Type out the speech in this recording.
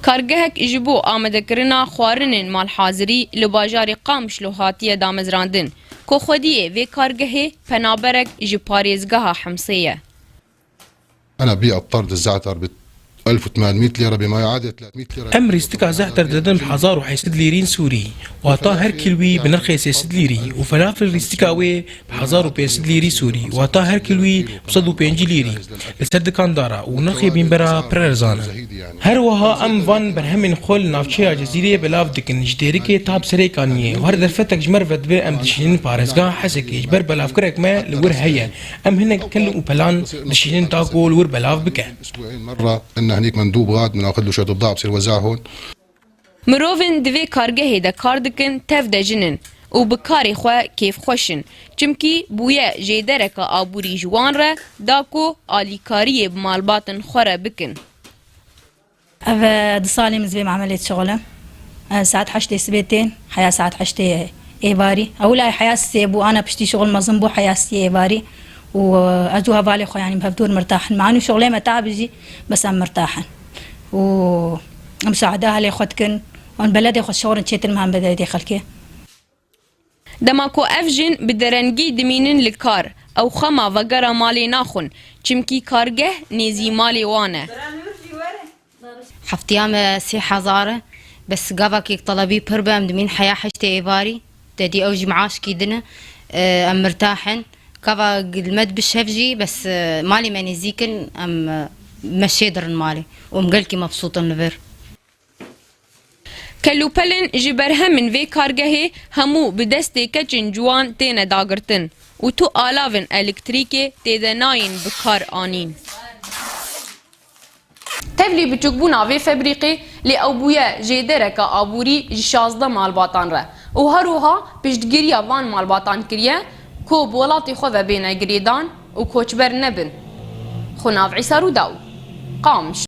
کارگهک جبو آمده کرنا خوارنین مال حاضری لباجاری قام شلوهاتیه دامزراندن که خودیه وی کارگهه پنابرک جپاریزگاه حمسیه. أنا بيئة طرد الزعتر ب 1800 ليرة بما يعادل 300 ليرة. أمر استكا زعتر ددن بحزار وحيسد ليرين سوري واتا هر كيلوي بنرخ يسد ليري وفلافل استكاوي بحزار وبيسد ليري سوري واتا هر كيلوي بصدو بينجي ليري لسد كاندارا ونرخ بينبرا بررزانا هر وها أم فان برهمن خول نافشيا جزيرة بلاف دكن جديركي تاب سريكانية وهر درفتك جمر فتبه أم دشين بارزگاه حسك يجبر بلاف كرك ما لور هيا أم هنا كلم وبلان دشين تاكو لور بلاف بكه أسبوعين مرة إن هنيك مندوب غاد بناخذ له شوية بضاعة بصير وزعها هون. مروفن دوی کارگهی دا کار دکن تف دا جنن و بکاری خواه کیف خوشن چمکی بویا جیدرک آبوری جوان را داکو آلیکاری بمالباتن خوره بکن. دو سالي مزبي عملية شغلة ساعة 8 سبيتين حياة ساعة 8 إيباري أولا حياة سيبو أنا بشتي شغل مزنبو حياة إيباري وأجوها بالي خو يعني بهدور مرتاحن مع إنه شغلي متعب يجي بس أنا مرتاحن ومساعداها لي خدكن وان بلدي خد شغل تشيت المهم بدأت خلكي دماكو أفجن بدرنجي دمينن لكار أو خما وقرا مالي ناخن چمكي كارگه نيزي مالي وانه. حفتيام 3000 بس قابا كيك طلبي بربا ام دمين حياة حشتي ايباري تدي اوجي معاش كيدنا ام مرتاحن كافا المد بالشفجي بس مالي ماني زيكن ام مشي درن مالي ومقلكي مبسوطة نفر کلوپلن جبرهم من وی کارگهی همو بدسته کچن جوان تینه داگرتن و تو آلاون الکتریکی تیده ناین بکار آنین. تبلی بچوکبونا وی فبریقی لی اوبویا جیدرک آبوری جشازده مالباتان را و هروها پشتگیریا وان مالباتان کریه کو بولاتی خو و بینه گریدان و کوچبر نبن. خناف عیسارو داو قامش